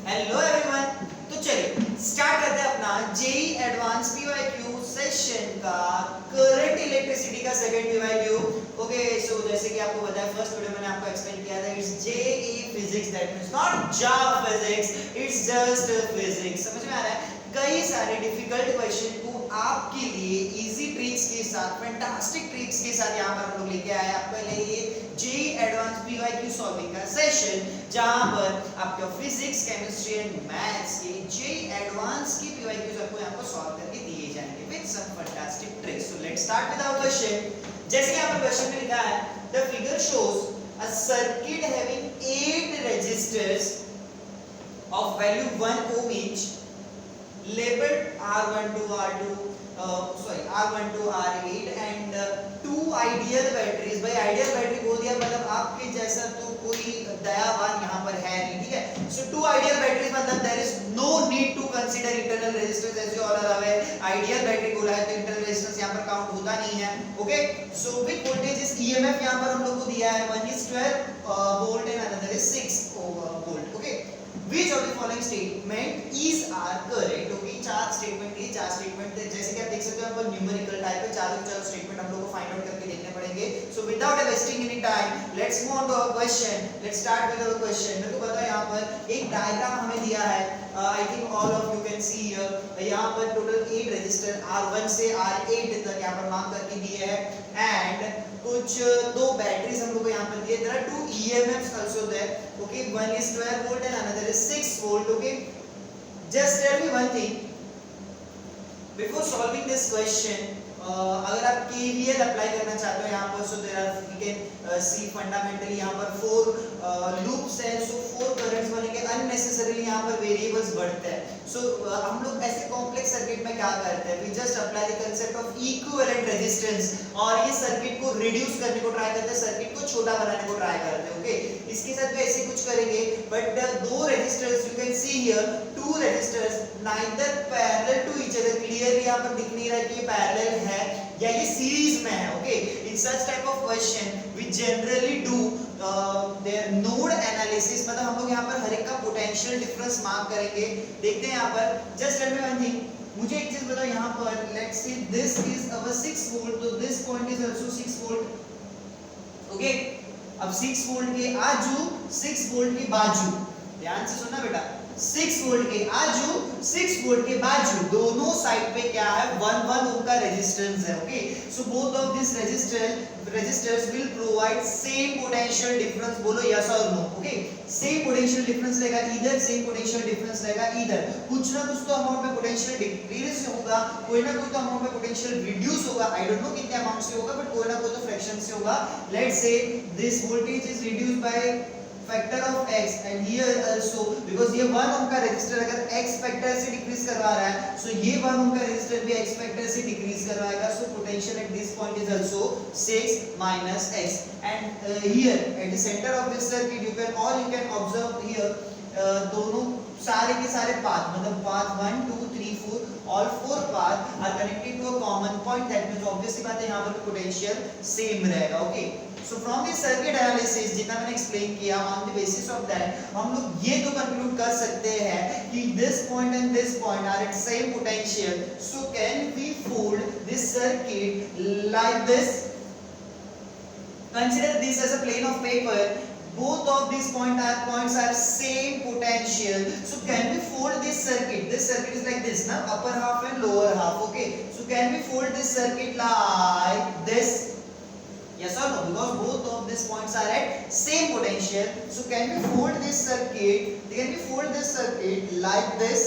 Hello everyone. तो चलिए start करते हैं अपना जेई एडवांस पीवाईक्यू सेशन का करंट इलेक्ट्रिसिटी का सेकंड पीवाईक्यू। ओके, सो जैसे कि आपको बताया फर्स्ट वीडियो मैंने आपको एक्सप्लेन किया था, it's JEE physics, that means not Java physics, it's just physics. समझ में आ रहा है? कई सारे डिफिकल्ट क्वेश्चन को आपके लिए इजी ट्रिक्स के साथ, फैंटास्टिक ट्रिक्स के साथ यहाँ पर हम लोग लेके आए आपके लिए जेई एडवांस पीवाईक्यू सॉल्विंग का सेशन, जहां पर आपका फिजिक्स, केमिस्ट्री एंड मैथ्स के जेई एडवांस की पीवाईक्यूज आपको यहाँ पर सॉल्व करके दिए जाएंगे with some fantastic tricks. So let's start with our question. जैसे कि यहाँ पर क्वेश्चन में लिखा है, the figure shows a circuit having 8 resistors of value 1 ohm each, labeled R12 R12 R8 and two ideal batteries। भाई आइडियल बैटरी बोल दिया मतलब आपके जैसा तो कोई दयावान यहाँ पर है नहीं, ठीक है। सो टू आइडियल बैटरीज मतलब there is no need to consider internal resistance as you all are aware. Ideal battery बोला है तो इंटरनल रेजिस्टेंस यहाँ पर काउंट होता नहीं है। Okay, so with voltage is EMF यहाँ पर हम लोग को दिया है 1 is 12 volt and another is 6 volt. Okay, which of the following statement is are correct? Okay, चार स्टेटमेंट है, चार स्टेटमेंट जैसे कि आप देख सकते हो यहाँ पर न्यूमेरिकल टाइप है, चारों स्टेटमेंट हम लोग को फाइंड आउट करके देखने पड़ेंगे। So without wasting any time let's move on to our question. Let's start with our question. मेरे को पता है यहाँ पर एक डायग्राम हमें दिया है, I think all of you can see here. यहाँ पर टोटल 8 रजिस्टर R1 से R8 तक यहाँ पर मार्क करके दिए हैं एंड कुछ दो बैटरीज हम लोग को यहाँ पर दिए। There are two EMFs also there. Okay, one is 12 volt and another is 6 volt। okay, just tell me one thing before solving this question। अगर आप केवीएल अप्लाई करना चाहते हो यहाँ पर, so there are we can see fundamentally यहाँ पर 4 loops है। सो 4 करंट्स बनेंगे, अननेसेसरीली यहाँ पर वेरिएबल्स बढ़ते हैं। सो हम लोग ऐसे कॉम्प्लेक्स सर्किट में क्या करते हैं, we just apply the concept of equivalent resistance और ये सर्किट को रिड्यूस करने को ट्राई करते हैं, सर्किट को छोटा बनाने को ट्राई करते हैं। ओके, इसके साथ भी ऐसे कुछ करेंगे, बट दो resistors you can see here, two resistors neither parallel to each other. Clearly यहाँ पर दिख नहीं रहा है कि ये पैरेलल है या ये सीरीज में है। Okay, in such type of question we generally do there node analysis, मतलब हम लोग यहाँ पर हर एक का पोटेंशियल डिफरेंस मार्क करेंगे। देखते हैं यहाँ पर, just tell me one thing, मुझे एक चीज बताओ यहाँ पर, let's see this is our 6 volt, तो this point is also 6 volt. Okay, अब 6 वोल्ट के आजू 6 वोल्ट के बाजू, ध्यान से सुनना बेटा, 6 वोल्ट के आजू 6 वोल्ट के बाजू दोनों साइड पे क्या है, 1 ओम का रेजिस्टेंस है। Okay, so both of this resistors will provide same potential difference. बोलो यस और no. Okay, same potential difference रहेगा इधर, सेम पोटेंशियल डिफरेंस रहेगा इधर। कुछ ना कुछ तो अमाउंट में पोटेंशियल डिक्रीज होगा, कोई ना कोई तो अमाउंट में पोटेंशियल रिड्यूस होगा। आई डोंट नो कितने अमाउंट से होगा, बट कोई ना कोई तो फ्रैक्शन से होगा। Let's say this voltage is reduced by factor of x and here also, because ये 1 ओम का रेजिस्टर अगर x फैक्टर से डिक्रीज करवा रहा है, सो ये 1 ओम का रेजिस्टर भी x फैक्टर से डिक्रीज करवाएगा। So potential at this point is also 6 minus x and here at the center of this circuit you can observe here दोनों सारे के सारे पाथ, मतलब path 1 2 3 4 all 4 path are connected to a common point, that means obviously बात है यहाँ पर potential same रहेगा। Okay, so from this circuit analysis जितना मैंने एक्सप्लेन किया, on the basis of that हम लोग ये तो कंक्लूड कर सकते हैं कि this point and this point are at same potential. So can we fold this circuit like this? Consider this as a plane of paper, both of these points are same potential, so can we fold this circuit? This circuit is like this na, upper half and lower half. Okay, so can we fold this circuit like this? Yes or no? Because both of these points are at same potential, so can we fold this circuit like this?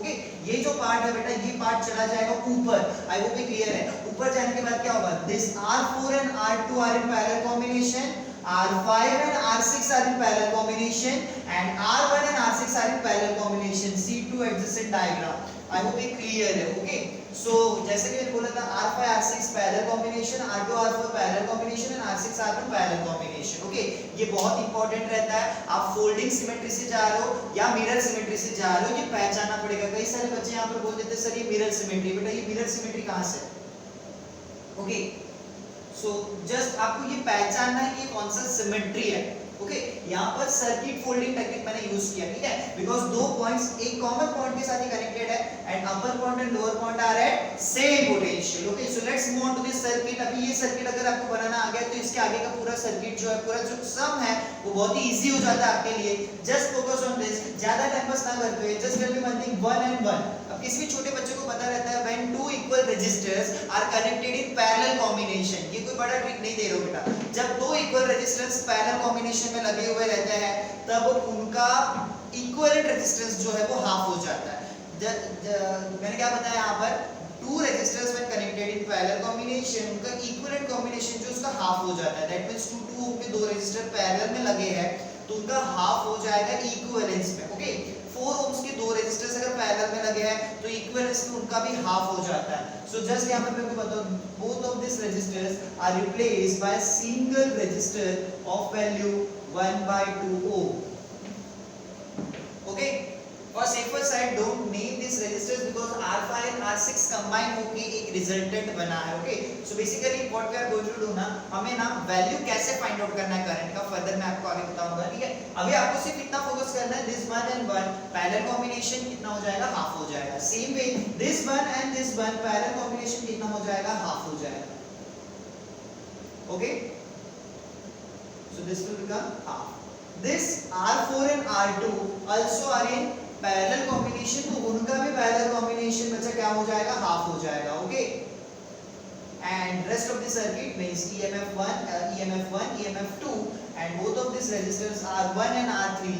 Okay, ये जो part है बेटा, ये part चला जाएगा ऊपर। I hope ये clear है। ऊपर जाने के बाद क्या होगा, this R4 and R2 are in parallel combination, R5 and R6 are in parallel combination and R1 and R6 are in parallel combination। C2 adjacent diagram। I hope ये clear है। ओके, सो जैसे कि मैंने बोला था R5 R6 parallel combination, R2 R4 parallel combination and R6 R1 parallel combination. Okay, ये बहुत important रहता है। आप फोल्डिंग सिमेट्री से जा रहे हो या मिरर सिमेट्री से जा रहे हो, ये पहचानना पड़ेगा। कई सारे बच्चे यहाँ पर बोल देते हैं सर ये मिरर सिमेट्री, बेटा ये मिरर सिमेट्री कहाँ से? ओके, सो जस्ट आपको ये पहचानना है कि कौन सा सिमेट्री है। ओके यहाँ पर सर्किट फोल्डिंग टेक्निक मैंने यूज किया, ठीक है, बिकॉज दो पॉइंट्स एक कॉमन पॉइंट के साथ ही कनेक्टेड है and upper point and lower point are at same potential. Okay so let's move on to this circuit. अभी ये सर्किट अगर आपको बनाना आ गया तो इसके आगे का पूरा सर्किट जो है, पूरा जो सम है वो बहुत ही इजी हो जाता है आपके लिए। जस्ट फोकस ऑन दिस, ज्यादा टाइम पास ना करते हुए just tell me one thing, 1 and 1। अब किसी भी छोटे बच्चे को पता रहता है when two equal resistors are connected in parallel combination, ये कोई बड़ा ट्रिक नहीं दे रहा हूं बेटा, जब दो इक्वल रेजिस्टेंस पैरेलल कॉम्बिनेशन में लगे हुए रहते हैं तब उनका इक्विवेलेंट रेजिस्टेंस जो है वो हाफ हो जाता है। मैंने क्या बताया यहाँ पर, two resistors when connected in parallel combination, उनका इक्विवेलेंट कॉम्बिनेशन जो उसका हाफ हो जाता है। दैट मींस 2 ओम के दो रेजिस्टर पैरेलल में लगे हैं तो उनका हाफ हो जाएगा इक्विवेलेंस में। ओके 4 ओम्स के दो रेजिस्टर्स अगर पैरेलल में लगे हैं तो इक्विवेलेंस में उनका भी हाफ हो जाता है। सो जस्ट यहाँ पे मैं बताऊं, both of these resistors are replaced by a single resistor of value 1/2 ohm. Okay, for safer side don't name these resistors because R5 and R6 combine होके एक resultant बना है। Okay, so basically what we are going to do ना, हमें ना value कैसे find out करना है करंट का, फर्दर मैं आपको आगे बताऊंगा, ठीक है। अभी आपको सिर्फ इतना फोकस करना है, this 1 and 1 पैरेलल कॉम्बिनेशन कितना हो जाएगा, हाफ हो जाएगा। Same way this 1 and this 1 parallel combination कितना हो जाएगा, हाफ हो जाएगा। Okay, so this will become half. This R4 and R2 also are in parallel combination, तो उनका भी पैरेलल कॉम्बिनेशन बच्चा क्या हो जाएगा, हाफ हो जाएगा। Okay and rest of the circuit means EMF1 EMF2 and both of this resistors R1 and R3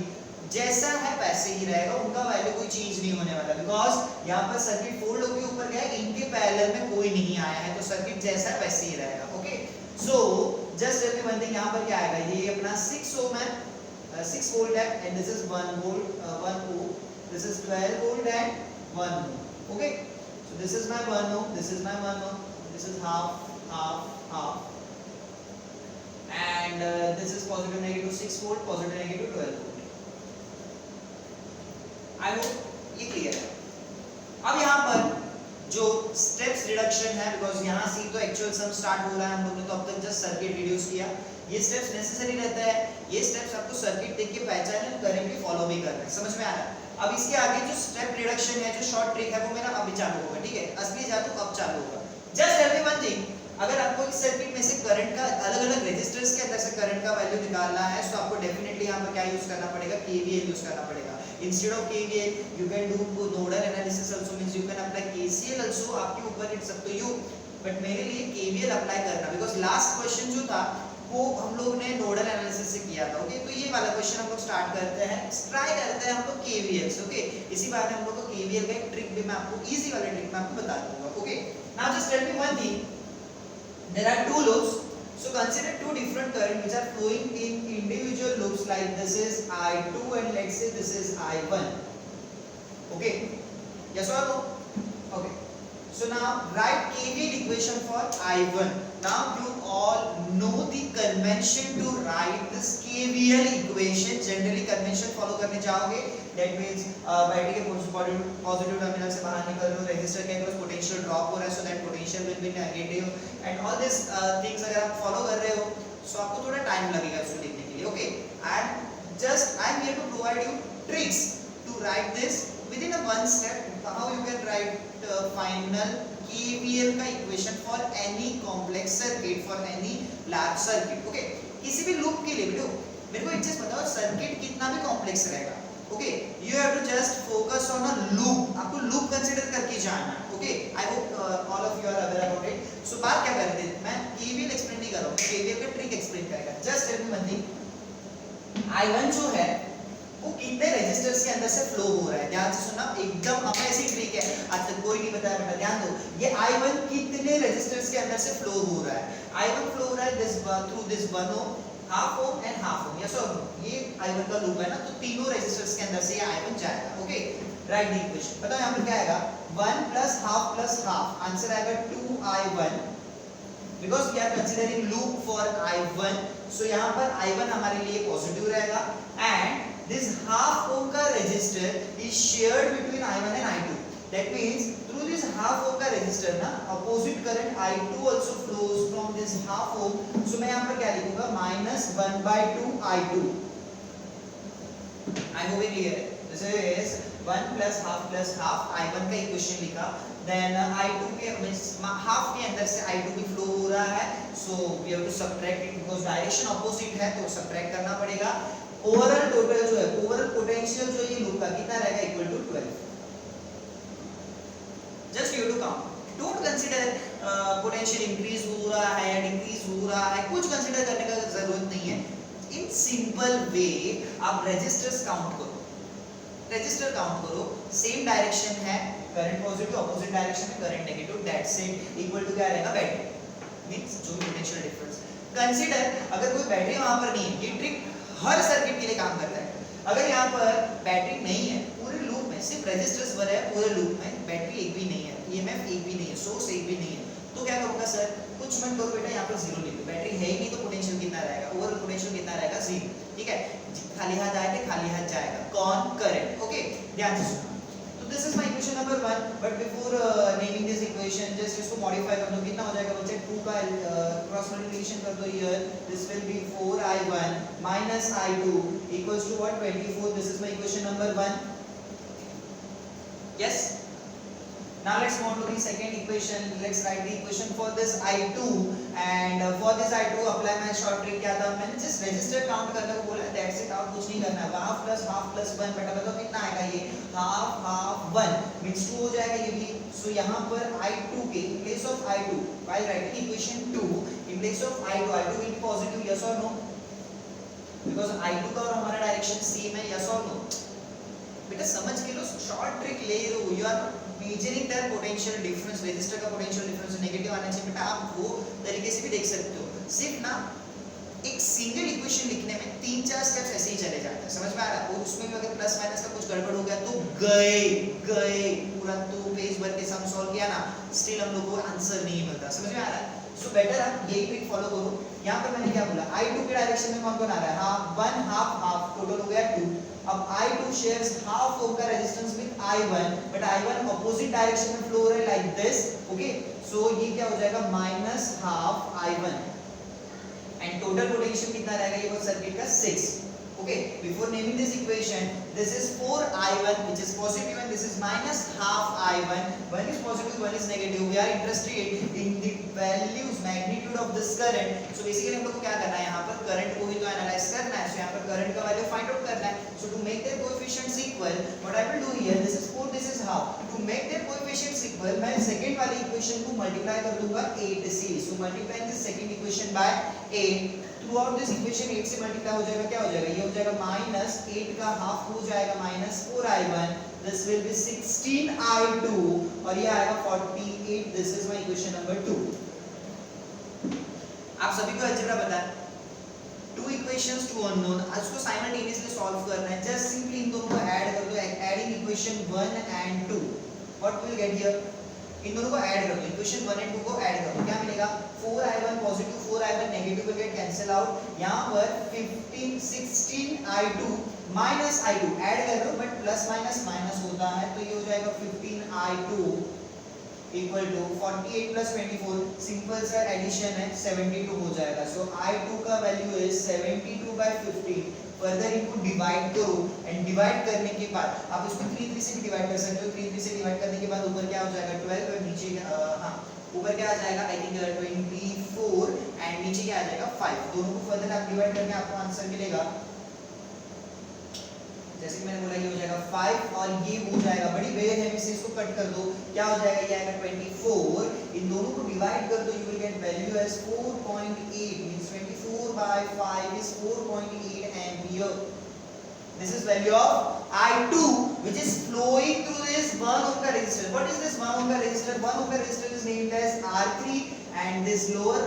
जैसा है वैसे ही रहेगा, उनका वैल्यू कोई चेंज नहीं होने वाला बिकॉज यहाँ पर सर्किट फोल्ड होकर ऊपर गया, इनके पैरेलल में कोई नहीं आया है तो सर्किट जैसा है वैसे ही रहेगा। Okay so just tell me one thing, यहाँ पर क्या आएगा, ये अपना 6 ओम है, 6 वोल्ट है and this is 1 volt 1 ohm, this is 12 volt and 1 ohm. Okay, so this is my 1 ohm, this is my 1 ohm, this is half and this is positive negative 6 volt, positive negative 12 volt. I hope ये clear है। अब यहाँ पर जो steps reduction है, because यहाँ से तो एक्चुअल सम स्टार्ट हो रहा है, हम लोग ने तो अब तक जस्ट सर्किट रिड्यूस किया, ये स्टेप्स नेसेसरी रहता है, ये स्टेप्स आपको सर्किट देख के पहचानना, करेंटली फॉलो भी करना है, समझ में आ रहा है। अब इसके आगे जो स्टेप रिडक्शन है, जो शॉर्ट ट्रिक है, वो मेरा अभी चालू होगा, ठीक है, असली जादू अब चालू होगा। Just tell me one thing, अगर आपको इस सर्किट में से करंट का अलग अलग रेजिस्टर्स के अंदर से करंट का वैल्यू निकालना है तो आपको डेफिनेटली यहाँ पर क्या यूज करना पड़ेगा, KVL यूज करना पड़ेगा। Instead of KVL you can do nodal analysis also, means you can apply KCL also, आपके ऊपर it's up to you, but मेरे लिए KVL अप्लाई करना, बिकॉज लास्ट क्वेश्चन जो था वो हम लोग ने नोडल एनालिसिस से किया था। ओके तो ये वाला क्वेश्चन हम लोग स्टार्ट करते हैं, ट्राई करते हैं हम लोग KVL से। ओके इसी बार में हम लोग को KVL का एक ट्रिक भी मैं आपको, इजी वाला ट्रिक मैं आपको बता दूंगा। Okay now just tell me one thing, there are two loops, so consider two different current which are flowing in individual loops, like this is I2 and let's say this is I1. Okay, yes or no? Okay, so now write KVL equation for I1. Now you all know the convention to write this KVL equation. Generally convention follow करने जाओगे, that means battery के positive terminal से बाहर निकल रहे हो, resistor के across potential drop हो रहा है, so that potential will be negative and all this things अगर आप फॉलो कर रहे हो so आपको थोड़ा टाइम लगेगा उसको लिखने के लिए। Okay and just I am here to provide you tricks to write this within a one step, how you can write final KVL का equation for any complex circuit, for any large circuit. Okay किसी भी loop के लिए बेटो मेरे को एक चीज बताओ, सर्किट कितना भी कॉम्प्लेक्स रहेगा, okay you have to just focus on a loop, आपको लूप कंसीडर करके जाना है। Okay I hope all of you are aware about it. So बात क्या कर रहे थे, मैं KVL एक्सप्लेन नहीं कर रहा हूं, KVL का ट्रिक एक्सप्लेन करेगा। Just tell me one thing, I1 जो है वो कितने रेजिस्टर्स के अंदर से फ्लो हो रहा है, ध्यान से सुनना, एकदम अमेजिंग ट्रिक है, आज तक कोई नहीं बताया बेटा, ध्यान दो। ये I1 कितने रेजिस्टर्स के अंदर से फ्लो हो रहा है, I1 फ्लो हो रहा है this through this 1 ohm, half ohm and half ohm, yes और नो, ये I1 का लूप है ना, तो तीनों रेजिस्टर्स के अंदर से ये I1 जाएगा। ओके राइट द इक्वेशन, बताओ यहां पर क्या आएगा, 1 प्लस हाफ, आंसर आएगा 2I1 because we are considering loop for I1, so यहाँ पर I1 हमारे लिए पॉजिटिव रहेगा एंड this half ohm का resistor is shared between I1 and I2, That means through this half ohm का resistor ना opposite current I2 also flows from this half ohm. So मैं यहाँ पर क्या लिखूंगा -1/2 I2. I hope it clear है. This is 1 plus half I1 का equation लिखा. Then I2 के हाफ के अंदर से I2 भी फ्लो हो रहा है. So we have to subtract it because direction opposite है तो subtract करना पड़ेगा. ओवरऑल टोटल जो है ओवरऑल पोटेंशियल जो ये लूप का कितना रहेगा equal to 12. Just you to count. Don't consider potential increase हो रहा है या decrease हो रहा है, कुछ consider करने का जरूरत नहीं है. In simple way आप resistors count करो. Resistor count करो. Same direction है, current positive opposite direction में current negative. That's it. Equal to क्या रहेगा बैटरी. Means जो भी potential difference. Consider अगर कोई बैटरी वहाँ पर नहीं है, ये ट्रिक हर सर्किट के लिए काम करता है. अगर यहाँ पर बैटरी नहीं है पूरे लूप में, सिर्फ रेजिस्टर्स भरे हैं पूरे लूप में, बैटरी एक भी नहीं है, ईएमएफ एक भी नहीं है, सोर्स एक भी नहीं है, तो क्या करूंगा सर, कुछ मत करो बेटा, यहाँ पर जीरो लिख दो. बैटरी है ही नहीं तो पोटेंशियल कितना रहेगा, ओवरऑल पोटेंशियल कितना रहेगा, जीरो. ठीक है, खाली हाथ आए थे खाली हाथ जाएगा. कौन? करंट. ओके, ध्यान से सुनो. तो this is my equation number 1. But before naming this equation just इसको मॉडिफाई कर दो. कितना हो जाएगा बच्चे? 2 का क्रॉस मल्टीप्लिकेशन कर दो. Here this will be 4i1 minus i2 equals to what? 24. This is my equation number 1. Yes. Now let's move to the second equation. Let's write the equation for this I2, and for this I2 apply my short trick. क्या था, मैंने just register count करने को बोला. That's it. और कुछ नहीं करना है. half plus 1 बेटा बताओ कितना आएगा ये? half 1 means 2 हो जाएगा ये भी. So यहाँ पर I2 के in place of I2 while writing equation 2 in place of I2 will be positive. Yes or no? Because I2 का और हमारा डायरेक्शन सेम है. Yes or no? बेटा समझ के लो, शॉर्ट ट्रिक ले लो. You are measuring that potential difference. Resistor का पोटेंशियल डिफरेंस नेगेटिव आना चाहिए बेटा. आप वो तरीके से भी देख सकते हो. सिर्फ ना एक सिंगल इक्वेशन लिखने में 3-4 स्टेप्स ऐसे ही चले जाते हैं. समझ में आ रहा है? और उसमें भी अगर प्लस माइनस का कुछ गड़बड़ हो गया तो गए पूरा तो पेज भर के सम सॉल्व किया ना, स्टिल हम लोग को आंसर नहीं मिलता. समझ में आ रहा है? सो बेटर आप ये ट्रिक फॉलो करो. यहाँ पर मैंने क्या बोला, I2 के डायरेक्शन में कौन आ रहा है? हाफ टोटल हो गया 2. अब I2 शेयर्स हाफ ओम का resistance with I1, but I1 opposite direction में फ्लो हो रहा है लाइक दिस. ओके, सो ये क्या हो जाएगा? -half I1 and total potential कितना रहेगा ये वो सर्किट का 6. Okay, before naming this equation, this is 4i1 which is positive and this is -half i1. One is positive, one is negative. We are interested in the values, magnitude of this current. So basically हम लोग को क्या करना है, यहाँ पर current को ही तो एनालाइज करना है. So यहाँ पर करंट का वैल्यू फाइंड आउट करना है. So to make their coefficients equal, what I will do here, this is 4, this is half. To make their coefficients equal, मैं सेकंड वाली इक्वेशन को मल्टीप्लाई कर दूंगा 8 से. So multiplying this second equation by 8. Throughout this equation 8 से multiply हो जाएगा. क्या हो जाएगा? ये हो जाएगा -8 का हाफ हो जाएगा -4i1. This will be 16i2 और ये आएगा 48. This is my equation number 2. आप सभी को अलजेब्रा पता है. 2 इक्वेशंस 2 अननोन, इसको साइमल्टेनियसली सॉल्व करना है. जस्ट सिंपली इन दोनों को ऐड कर दो. Adding equation 1 and 2, what will get here? इन दोनों को ऐड कर दो. इक्वेशन 1 एंड 2 को ऐड कर दो. क्या मिलेगा? 4i1 positive 4i1 negative will get cancel out. यहां पर 16i2 माइनस i2 ऐड कर दो, बट प्लस माइनस माइनस होता है तो ये हो जाएगा 15i2 equal to 48 plus 24. Simple सा एडिशन है, 72 हो जाएगा. सो i2 का वैल्यू इज 72/15. फर्दर इनको डिवाइड करो एंड डिवाइड करने के बाद आप इसको 3 से भी डिवाइड कर सकते हो. 3 से डिवाइड करने के बाद ऊपर क्या हो जाएगा? 12 और नीचे हाँ ऊपर क्या आ जाएगा? आई थिंक 24 एंड नीचे क्या आ जाएगा? 5. दोनों को फर्दर आप डिवाइड करके आपको आंसर मिलेगा. जैसे कि मैंने बोला ये हो जाएगा 5 और ये हो जाएगा, बड़ी बेरहमी से इसको कट कर दो. क्या हो जाएगा? ये आएगा 24. इन दोनों को डिवाइड कर दो. You will get value as 4.8 means 24/5 is 4.8 ampere. This is value of I2 which is flowing through this 1 ohm ka resistor. What is this 1 ohm ka resistor? 1 ohm ka resistor is named as R3 and this lower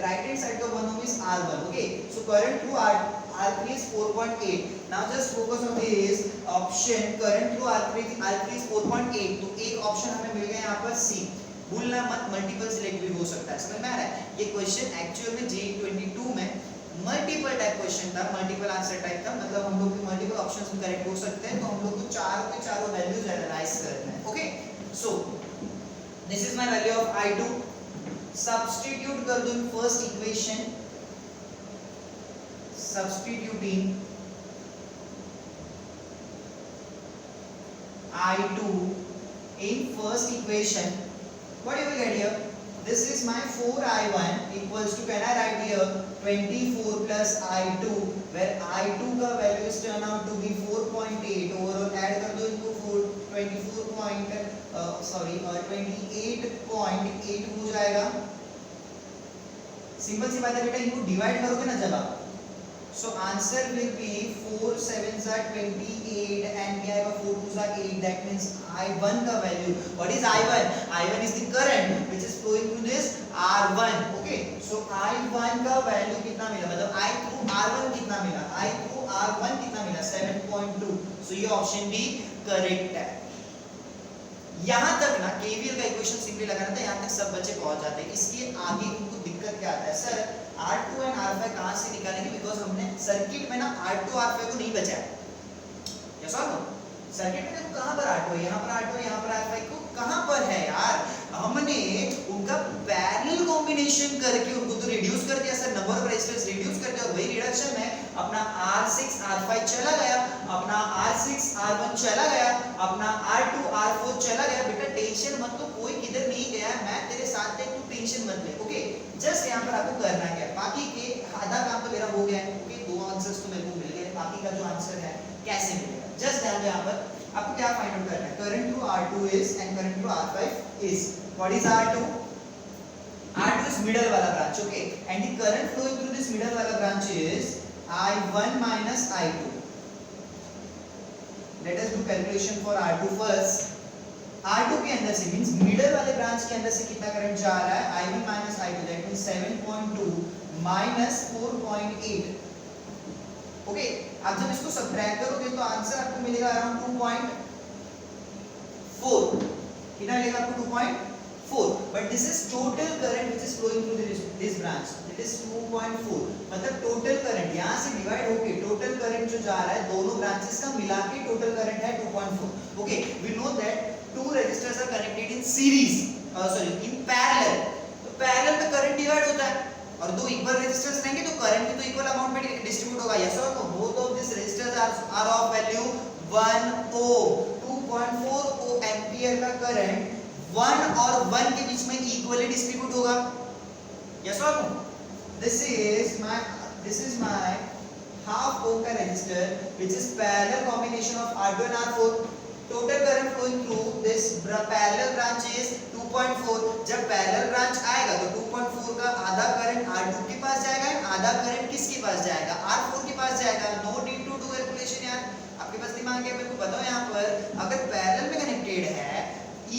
right hand side of 1 ohm is R1. Okay, so current through R3 is 4.8. Now just focus on this option. Current through R3 is 4.8. तो एक option हमें मिल गया यहाँ पर C. भूलना मत, multiple select भी हो सकता है. समझ में आ रहा है? ये क्वेश्चन एक्चुअल में J22 में मल्टीपल टाइप क्वेश्चन था, मल्टीपल आंसर टाइप था, मतलब हम लोग मल्टीपल ऑप्शंस में करेक्ट हो सकते हैं, तो हम लोग को चारों के चारों वैल्यूज एनालाइज करना है। Okay, so this is my value of I2, substitute कर दो in first equation, substituting I2 in first equation, what you will get here? This is my 4I1 equals to, can I write here 24 plus I2, where I2 का value is turn out to be 4.8, overall add कर दो इनको 28.8 हो जाएगा। Simple सी बात है बेटा, इनको डिवाइड करोगे ना जब आप, so answer will be 4 7s are 28 and क्या आएगा 4 2s are 8, that means I1 का value, what is I1? I1 is the current which is flowing through this R1, okay, so I1 का value कितना मिला, मतलब I through R1 कितना मिला, I through R1 कितना मिला 7.2, so ये ऑप्शन भी करेक्ट है। यहाँ तक ना KVL का इक्वेशन सिंपली लगाना था, यहाँ तक सब बच्चे पहुंच जाते हैं। इसके आगे उनको दिक्कत क्या आता है, सर R2 एंड R5 कहाँ से निकालेंगे, बिकॉज हमने सर्किट में ना R2 R5 को नहीं बचाया। यस और नो, सर्किट में देखो कहाँ पर R2 है, यहाँ पर R2 है, यहाँ पर R5 को कहाँ पर है यार, हमने उनका पैरेलल कॉम्बिनेशन करके उनको तो रिड्यूस कर दिया sir, number of resistance reduce कर दिया, और वही रिडक्शन में अपना R6 R5 चला गया, अपना R6 R1 चला गया, अपना R2 R4 चला गया। बेटा टेंशन मत लो, कोई किधर नहीं गया, मैं तेरे साथ है, तू टेंशन मत ले। ओके, जस्ट यहाँ पर आपको करना क्या है, बाकी के आधा काम तो मेरा हो गया है। ओके, दो आंसर्स तो मेरे को मिल गए, बाकी का जो आंसर है कैसे मिलेगा, जस्ट ध्यान दो यहाँ पर आपको क्या फाइंड आउट करना है, current through R2 is and current through R5 is, what is R2? R2 is middle वाला branch, okay, and the current flowing through this middle वाला branch is I1 minus I2. Let us do calculation for R2 first. R2 के अंदर से means middle वाले branch के अंदर से कितना करंट जा रहा है, I1 minus I2, that means 7.2 minus 4.8. Okay, आप जब इसको सब्ट्रैक्ट करोगे तो आंसर आपको मिलेगा अराउंड 2.4, कितना मिलेगा आपको 2.4, but this is total current which is flowing through this branch, it is 2.4, मतलब टोटल करंट यहां से डिवाइड होके टोटल करंट जो जा रहा है दोनों ब्रांचेस का मिला के टोटल करंट है 2.4। Okay, we know that two resistors are connected in series, in parallel, तो पैरेलल में करंट डिवाइड होता है, और दो इक्वल रेजिस्टर्स रहेंगे तो करंट भी तो इक्वल अमाउंट में डिस्ट्रीब्यूट होगा। यस और no, both of this resistors are of value 1 ohm, 2.4 ohm ampere का करंट 1 और 1 के बीच में इक्वली डिस्ट्रीब्यूट होगा। यस और no, this is my half ohm का resistor which is parallel combination of R2 and R4, total current flowing through this parallel branch is 2.4। जब parallel branch आएगा तो 2.4 का आधा करंट R2 के पास जाएगा, आधा करंट किसके पास जाएगा, R4 के पास जाएगा। No need to do calculation यार, आपके पास दिमाग है, मेरे को बताओ यहाँ पर अगर पैरेलल में कनेक्टेड है,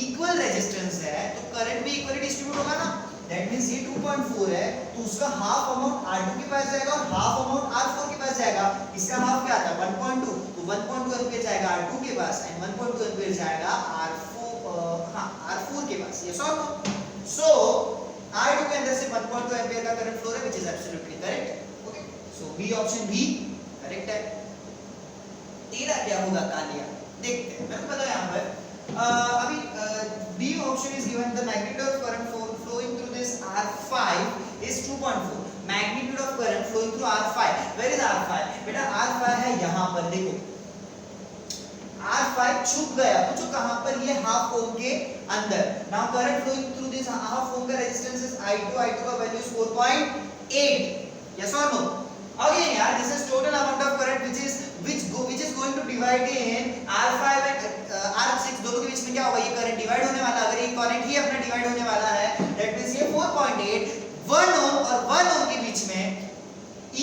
इक्वल रेजिस्टेंस है, तो करंट भी इक्वली डिस्ट्रीब्यूट होगा ना। दैट मींस ये 2.4 है तो उसका हाफ अमाउंट R2 के पास जाएगा और हाफ अमाउंट R4 के पास जाएगा। इसका हाफ क्या था 1.2, तो 1.2 एम्पीयर जाएगा R2 के पास एंड 1.2 एम्पीयर जाएगा R4 के पास। यस और नो, सो R2 के अंदर से 1.2 एम्पीयर का करंट फ्लो है which is absolutely correct. Okay, so B option भी करेक्ट है। तेरा क्या होगा कालिया, देखते हैं। मैं बताऊं यहाँ पर अभी B option is given, the magnitude of current flowing through this R5 is 2.4, magnitude of current flowing through R5, where is R5? बेटा R5 है यहाँ पर, देखो R5 छुप गया, पूछो कहाँ पर, ये हाफ ओम के अंदर। now current flowing through this half ohm का resistance is I2 का value is 4.8। yes or no, again यार this is total amount of current which is going to divide in R5 and R6, दोनों के बीच में क्या होगा, ये करंट डिवाइड होने वाला, अगर ये करंट ही अपना डिवाइड होने वाला है, दैट मींस ये 4.8 1 ओम और 1 ओम के बीच में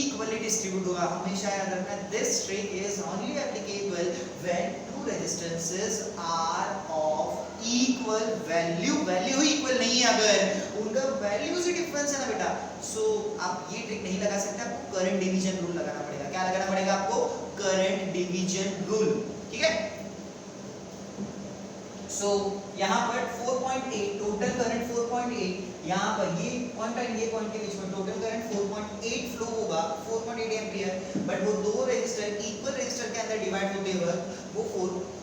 इक्वली डिस्ट्रीब्यूट होगा। हमेशा याद रखना, this trick is only applicable when two resistances are of equal value, value ही इक्वल नहीं है, अगर उनका वैल्यू से डिफरेंस है ना बेटा, सो आप ये ट्रिक नहीं लगा सकते, आपको करंट डिवीजन रूल लगाना पड़ेगा। क्या लगाना पड़ेगा आपको, करंट डिवीजन रूल, ठीक है। सो यहाँ पर 4.8 टोटल करंट 4.8, यहाँ पर ये पॉइंट एंड ये पॉइंट के बीच में टोटल करंट 4.8 फ्लो होगा, 4.8 एम्पीयर बट वो दो रेजिस्टर इक्वल रेजिस्टर के अंदर डिवाइड होते वक्त वो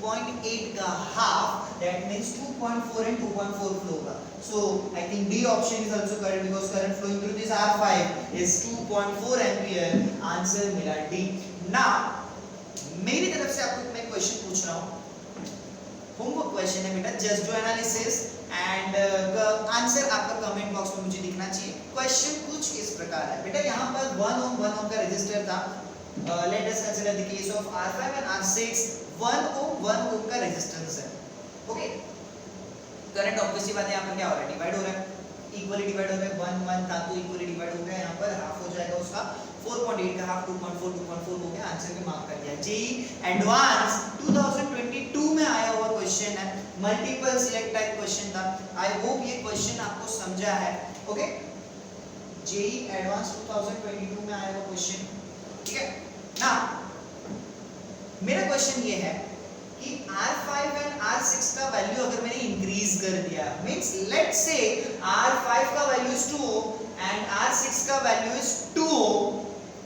4.8 का half, that means 2.4 and 2.4 flow होगा. So I think D option is also correct because current flowing through this R5 is 2.4 ampere. Answer मिला D. Now मेरी तरफ से आपको मैं क्वेश्चन पूछ रहा हूँ, होमवर्क क्वेश्चन है बेटा, just do analysis and answer आपका कमेंट बॉक्स में मुझे दिखना चाहिए. क्वेश्चन कुछ इस प्रकार है बेटा, यहाँ पर 1 ohm का रेजिस्टर था. Let us consider the case of R5 and R6. 1 ohm का रेजिस्टेंस है. ओके, करंट ऑब्वियसली बात है यहाँ पर क्या हो रहा है, डिवाइड हो रहा है, इक्वली डिवाइड हो रहा है. 1 था तो इक्वली डिवाइड हो गया, यहाँ पर हाफ हो जाएगा उसका. 4.8 का हाफ 2.4 हो गया. आंसर भी मार्क कर दिया. जेई एडवांस 2022 में आया हुआ क्वेश्चन है, मल्टीपल सिलेक्ट टाइप क्वेश्चन था. आई होप ये क्वेश्चन आपको समझा है. ओके, जेई एडवांस 2022 में आया हुआ क्वेश्चन. ठीक है ना. मेरा क्वेश्चन ये है कि R5 एंड R6 का वैल्यू अगर मैंने इंक्रीज कर दिया, मींस लेट्स से R5 का वैल्यू इज 2 एंड R6 का value is 2,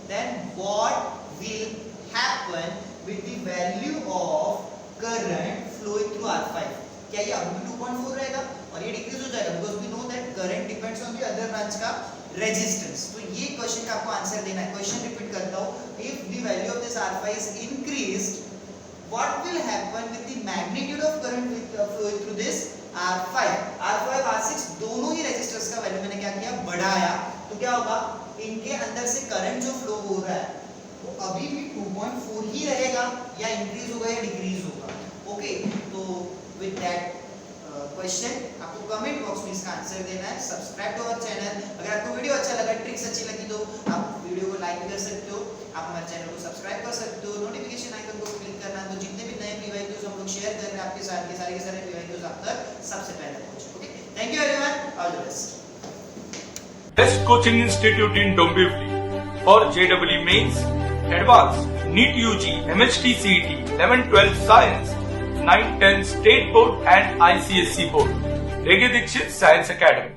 then what will happen with the value of current flowing through R5? क्या ये अभी भी 2.4 रहेगा और ये डिक्रीज हो जाएगा, because we know that current depends on the other branch का रेजिस्टेंस. तो ये क्वेश्चन का आपको आंसर देना है. क्वेश्चन रिपीट करता हूँ, if the value of this R5 is increased, what will happen with the magnitude of current flowing through this R5? R5 R6 दोनों ही रेजिस्टर्स का वैल्यू मैंने क्या किया, बढ़ाया. तो क्या होगा, इनके अंदर से करंट जो फ्लो हो रहा है वो अभी भी 2.4 ही रहेगा या इंक्रीज होगा या डिक्रीज होगा. ओके, तो विद दैट क्वेश्चन आपको कमेंट बॉक्स में इसका आंसर देना है. Subscribe to our channel. अगर आपको वीडियो अच्छा लगा, ट्रिक्स अच्छी लगी तो आप वीडियो को लाइक कर सकते हो, आप हमारे चैनल को सब्सक्राइब कर सकते हो, नोटिफिकेशन आइकन को क्लिक करना, तो जितने भी नए पीवाईक्यूज हम लोग शेयर कर रहे हैं आपके साथ, के सारे पीवाईक्यूज आप तक सबसे पहले पहुंचे. Okay, thank you everyone, all the best. Best coaching institute in Dombivli for JEE Mains, Advanced, NEET UG, MHT CET, 11-12 Science, 9-10 State Board and ICSE Board. Rege Dixit Science Academy.